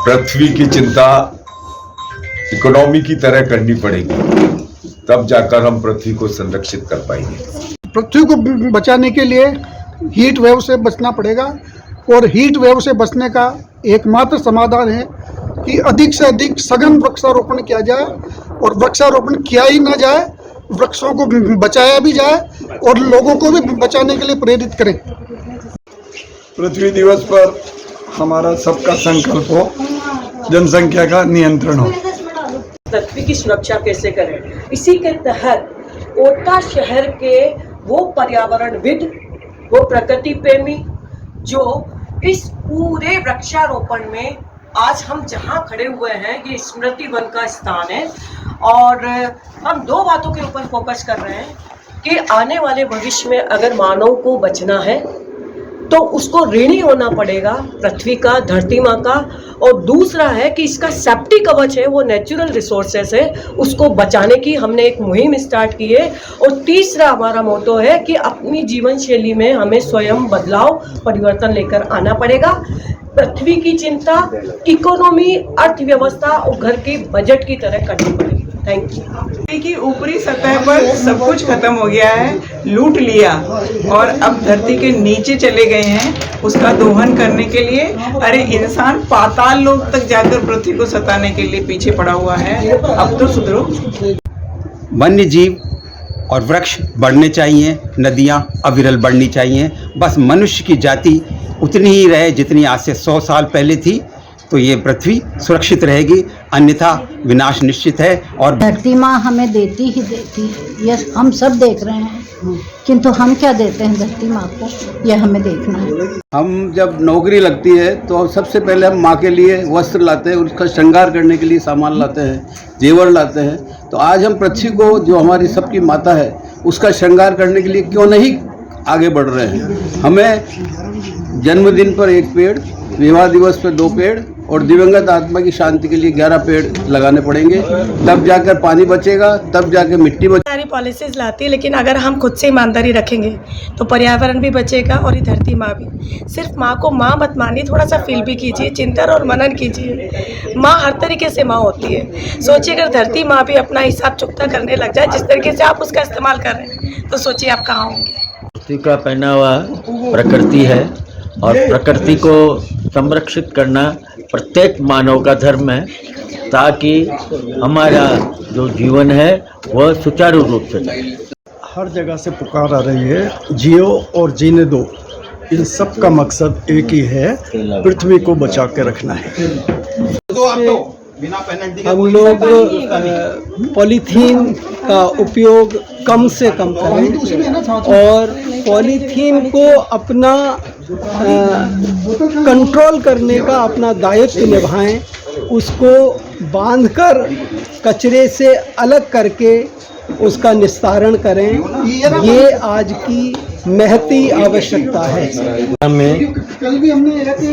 पृथ्वी की चिंता इकोनॉमी की तरह करनी पड़ेगी, तब जाकर हम पृथ्वी को संरक्षित कर पाएंगे। पृथ्वी को बचाने के लिए हीट वेव से बचना पड़ेगा और हीट वेव से बचने का एकमात्र समाधान है कि अधिक से अधिक सघन वृक्षारोपण किया जाए और वृक्षारोपण किया ही ना जाए, वृक्षों को बचाया भी जाए और लोगों को भी बचाने के लिए प्रेरित करें। पृथ्वी दिवस पर हमारा सबका संकल्प हो, जनसंख्या का नियंत्रण हो। पृथ्वी की सुरक्षा कैसे करें, इसी के तहत ओटा शहर के वो पर्यावरणविद, वो प्रकृति प्रेमी जो इस पूरे वृक्षारोपण में आज हम जहाँ खड़े हुए हैं ये स्मृति वन का स्थान है और हम दो बातों के ऊपर फोकस कर रहे हैं कि आने वाले भविष्य में अगर मानव को बचना है तो उसको ऋणी होना पड़ेगा पृथ्वी का, धरती माँ का, और दूसरा है कि इसका सेफ्टी कवच है वो नेचुरल रिसोर्सेस है, उसको बचाने की हमने एक मुहिम स्टार्ट की है। और तीसरा हमारा मोटो है कि अपनी जीवन शैली में हमें स्वयं बदलाव, परिवर्तन लेकर आना पड़ेगा। पृथ्वी की चिंता इकोनॉमी, अर्थव्यवस्था और घर के बजट की तरह करनी पड़ेगी। Thank you. पृथ्वी की ऊपरी सतह पर सब कुछ खत्म हो गया है, लूट लिया और अब धरती के नीचे चले गए हैं उसका दोहन करने के लिए। अरे इंसान पाताल लोक तक जाकर पृथ्वी को सताने के लिए पीछे पड़ा हुआ है, अब तो सुधरो। वन्य जीव और वृक्ष बढ़ने चाहिए, नदियाँ अविरल बढ़नी चाहिए, बस मनुष्य की जाति उतनी ही रहे जितनी आज से 100 साल पहले थी, तो ये पृथ्वी सुरक्षित रहेगी, अन्यथा विनाश निश्चित है। और धरती माँ हमें देती ही देती है, ये हम सब देख रहे हैं, किंतु हम क्या देते हैं धरती माँ को, ये हमें देखना है। हम जब नौकरी लगती है तो सबसे पहले हम माँ के लिए वस्त्र लाते हैं, उसका श्रृंगार करने के लिए सामान लाते हैं, जेवर लाते हैं। तो आज हम पृथ्वी को, जो हमारी सबकी माता है, उसका श्रृंगार करने के लिए क्यों नहीं आगे बढ़ रहे हैं। हमें जन्मदिन पर 1 पेड़, विवाह दिवस पर 2 पेड़ और दिवंगत आत्मा की शांति के लिए 11 पेड़ लगाने पड़ेंगे, तब जाकर पानी बचेगा, तब जाकर मिट्टी बचेगी। सारी पॉलिसीज लाती है, लेकिन अगर हम खुद से ईमानदारी रखेंगे तो पर्यावरण भी बचेगा और ये धरती माँ भी। सिर्फ माँ को माँ मत मानिए, थोड़ा सा फील भी कीजिए, चिंतन और मनन कीजिए। माँ हर तरीके से माँ होती है। सोचिए अगर धरती माँ भी अपना हिसाब चुकता करने लग जाए जिस तरीके से आप उसका इस्तेमाल कर रहे हैं, तो सोचिए आप कहाँ होंगे। पृथ्वी का पहनावा प्रकृति है और प्रकृति को संरक्षित करना प्रत्येक मानव का धर्म है, ताकि हमारा जो जीवन है वह सुचारू रूप से चले। हर जगह से पुकार आ रही है, जियो और जीने दो। इन सब का मकसद एक ही है, पृथ्वी को बचा के रखना है। हम लोग पॉलीथीन का उपयोग कम से कम करें और पॉलीथीन को अपना कंट्रोल करने का अपना दायित्व निभाएं, उसको बांधकर कचरे से अलग करके उसका निस्तारण करें। ये आज की महती आवश्यकता है। हमें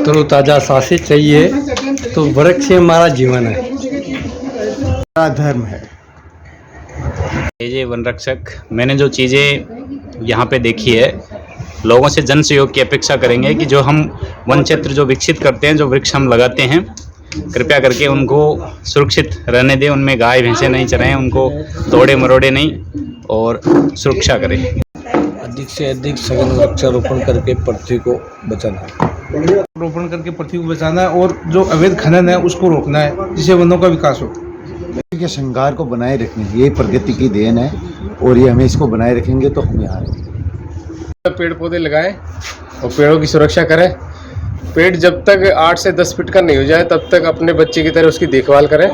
तरोताज़ा सांसें चाहिए, तो वृक्ष हमारा जीवन है, हमारा धर्म है। जय वन रक्षक। मैंने जो चीज़ें यहाँ पे देखी है, लोगों से जन सहयोग की अपेक्षा करेंगे कि जो हम वन क्षेत्र जो विकसित करते हैं, जो वृक्ष हम लगाते हैं, कृपया करके उनको सुरक्षित रहने दें, उनमें गाय भैंसे नहीं चराएं, उनको तोड़े मरोड़े नहीं और सुरक्षा करें। अधिक से अधिक सघन वृक्षारोपण करके पृथ्वी को बचाना है। रोपण करके पृथ्वी को बचाना है और जो अवैध खनन है उसको रोकना है, जिससे वनों का विकास हो। के श्रृंगार को बनाए रखने, ये प्रकृति की देन है और ये हमें इसको बनाए रखेंगे तो हम यहाँ रहेंगे। पेड़ पौधे लगाएं और पेड़ों की सुरक्षा करें। पेड़ जब तक 8 से 10 फीट का नहीं हो जाए तब तक अपने बच्चे की तरह उसकी देखभाल करें।